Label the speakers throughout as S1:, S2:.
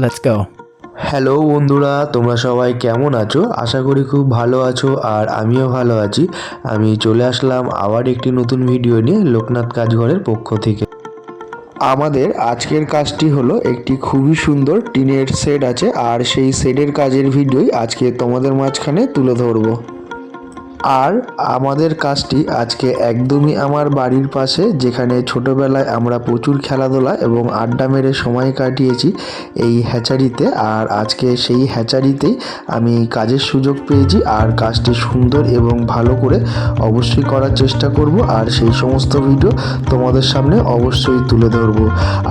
S1: Let's go.
S2: Hello বন্ধুরা, তোমরা সবাই কেমন আছো? আশা করি খুব ভালো আছো আর আমিও ভালো আছি। আমি চলে আসলাম আবার একটি নতুন ভিডিও নিয়ে লোকনাথ কাজঘরের পক্ষ থেকে। আমাদের আজকের কাজটি হলো একটি খুবই সুন্দর টিনের শেড আছে, আর সেই শেডের কাজের ভিডিওই আজকে তোমাদের মাঝখানে তুলে ধরবো। আর আমাদের কাজটি আজকে একদমই আমার বাড়ির পাশে, যেখানে ছোটোবেলায় আমরা প্রচুর খেলাধুলা এবং আড্ডা মেরে সময় কাটিয়েছি এই হ্যাচারিতে। আর আজকে সেই হ্যাচারিতেই আমি কাজের সুযোগ পেয়েছি, আর কাজটি সুন্দর এবং ভালো করে অবশ্যই করার চেষ্টা করব, আর সেই সমস্ত ভিডিও তোমাদের সামনে অবশ্যই তুলে ধরবো।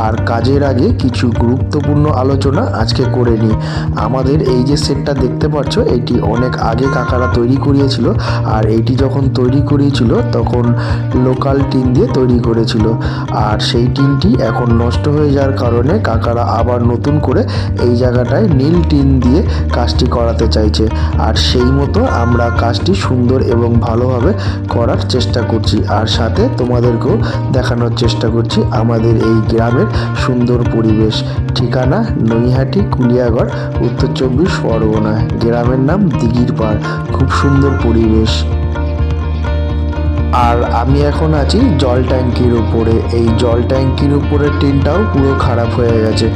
S2: আর কাজের আগে কিছু গুরুত্বপূর্ণ আলোচনা আজকে করে নিই। আমাদের এই যে সেটটা দেখতে পাচ্ছ, এটি অনেক আগে কাকারা তৈরি করিয়েছিল, আর এইটি যখন তৈরি করিয়েছিল তখন লোকাল টিন দিয়ে তৈরি করেছিল। আর সেই টিনটি এখন নষ্ট হয়ে যাওয়ার কারণে কাকারা আবার নতুন করে এই জায়গাটায় নীল টিন দিয়ে কাজটি করাতে চাইছে। আর সেই মতো আমরা কাজটি সুন্দর এবং ভালোভাবে করার চেষ্টা করছি, আর সাথে তোমাদেরকেও দেখানোর চেষ্টা করছি আমাদের এই গ্রামের সুন্দর পরিবেশ। ঠিকানা নৈহাটি কুলিয়াগড়, উত্তর 24 পরগনা। গ্রামের নাম দিঘির পাড়। খুব সুন্দর পরিবেশ। আর আমি এখন আছি জল ট্যাঙ্কির উপরে। এই জল ট্যাঙ্কির উপরের টিনটাও পুরো খারাপ হয়ে গেছে,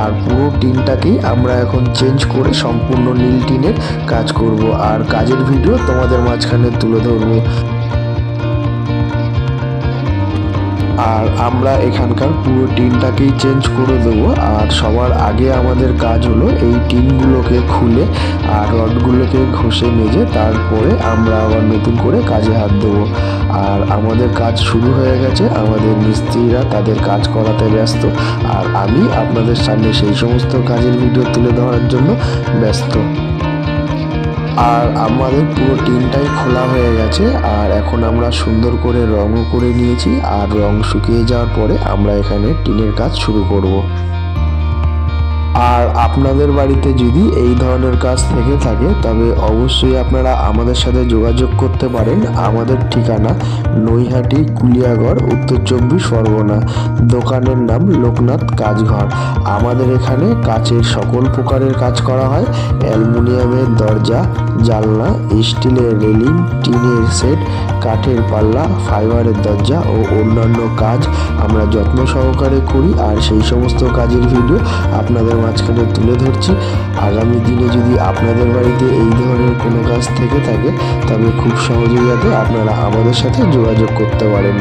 S2: আর পুরো টিনটাকেই আমরা এখন চেঞ্জ করে সম্পূর্ণ নীল টিনের কাজ করব, আর কাজের ভিডিও তোমাদের মাঝখানে তুলে ধরবো। আর আমরা এখানকার পুরো টিনটাকেই চেঞ্জ করে দেবো। আর সবার আগে আমাদের কাজ হলো এই টিনগুলোকে খুলে আর রডগুলোকে ঘষে মেজে তারপরে আমরা আবার নতুন করে কাজে হাত দেবো। আর আমাদের কাজ শুরু হয়ে গেছে, আমাদের মিস্ত্রিরা তাদের কাজ করাতে ব্যস্ত, আর আমি আপনাদের সামনে সেই সমস্ত কাজের ভিডিও তুলে ধরার জন্য ব্যস্ত। আর আমাদের পুরো টিনটাই খোলা হয়ে গেছে, আর এখন আমরা সুন্দর করে রঙও করে নিয়েছি। আর রং শুকিয়ে যাওয়ার পরে আমরা এখানে টিনের কাজ শুরু করব। আর আপনাদের বাড়িতে যদি এই ধরনের কাজ থেকে থাকে তবে অবশ্যই আপনারা আমাদের সাথে যোগাযোগ করতে পারেন। আমাদের ঠিকানা নৈহাটি কুলিয়াগড়, উত্তর 24 পরগনা। দোকানের নাম লোকনাথ কাজঘর। আমাদের এখানে কাচের সকল প্রকারের কাজ করা হয়। অ্যালুমিনিয়ামের দরজা, জানলা, স্টিলের রেলিং, টিনের সেট, কাঠের পাল্লা, ফাইবারের দরজা ও অন্যান্য কাজ আমরা যত্ন সহকারে করি। আর সেই সমস্ত কাজের ভিডিও আপনাদের মাঝখানে তুলে ধরছি। আগামী দিনে যদি আপনাদের বাড়িতে এই ধরনের কোনো কাজ থেকে থাকে তবে খুব সহজেই যাতে আপনারা আমাদের সাথে যোগাযোগ করতে পারেন।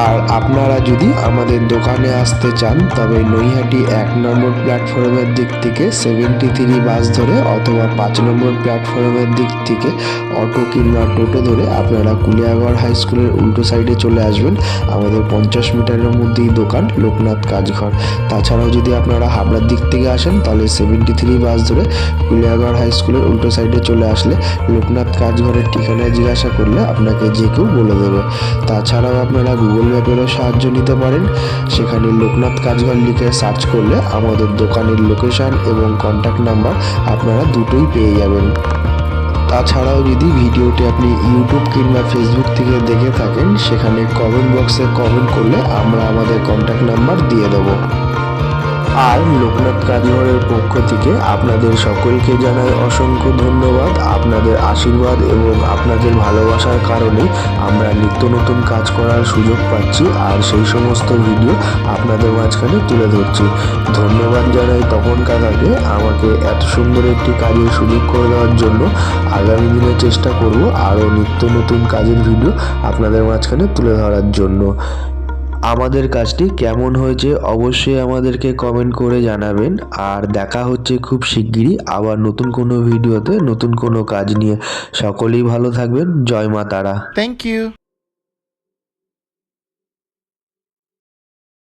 S2: আর আপনারা যদি আমাদের দোকানে আসতে চান তবে নৈহাটি 1 নম্বর প্ল্যাটফর্মের দিক থেকে 73 বাস ধরে অথবা 5 নম্বর প্ল্যাটফর্মের দিক থেকে অটো কিংবা টোটো ধরে আপনারা কুলিয়াগড় হাই স্কুলের উল্টো সাইডে চলে আসবেন। আমাদের 50 মিটারের মধ্যেই দোকান লোকনাথ কাজঘর। তাছাড়াও যদি আপনারা হাবড়ার দিক থেকে আসেন তাহলে 73 বাস ধরে কুলিয়াগড় হাই স্কুলের উল্টো সাইডে চলে আসলে লোকনাথ কাজঘরের ঠিকানায় জিজ্ঞাসা করলে আপনাকে যে কেউ বলে দেবে। তাছাড়াও আপনারা গুগল ম্যাপেরও সাহায্য নিতে পারেন। সেখানে লোকনাথ কাজঘর লিখে সার্চ করলে আমাদের দোকানের লোকেশন এবং কন্ট্যাক্ট নাম্বার আপনারা দুটোই পেয়ে যাবেন। তাছাড়াও যদি ভিডিওটি আপনি ইউটিউব কিংবা ফেসবুক থেকে দেখে থাকেন সেখানে কমেন্ট বক্সে কমেন্ট করলে আমরা আমাদের কন্ট্যাক্ট নাম্বার দিয়ে দেবো। আর লোকনাথ কাজঘরের পক্ষ থেকে আপনাদের সকলকে জানাই অসংখ্য ধন্যবাদ। আপনাদের আশীর্বাদ এবং আপনাদের ভালোবাসার কারণে আমরা নিত্য নতুন কাজ করার সুযোগ পাচ্ছি, আর সেই সমস্ত ভিডিও আপনাদের মাঝখানে তুলে ধরছি। ধন্যবাদ জানাই তপন কাকাকে আমাকে এত সুন্দর একটি কাজের সুযোগ করে দেওয়ার জন্য। আগামী দিনে চেষ্টা করব আরও নিত্য নতুন কাজের ভিডিও আপনাদের মাঝখানে তুলে ধরার জন্য। আমাদের কাজটি কেমন হয়েছে অবশ্যই আমাদেরকে কমেন্ট করে জানাবেন। আর দেখা হচ্ছে খুব শিগগিরই আবার নতুন কোনো ভিডিওতে নতুন কোনো কাজ নিয়ে। সকলেই ভালো থাকবেন। জয় মা তারা।
S1: Thank you.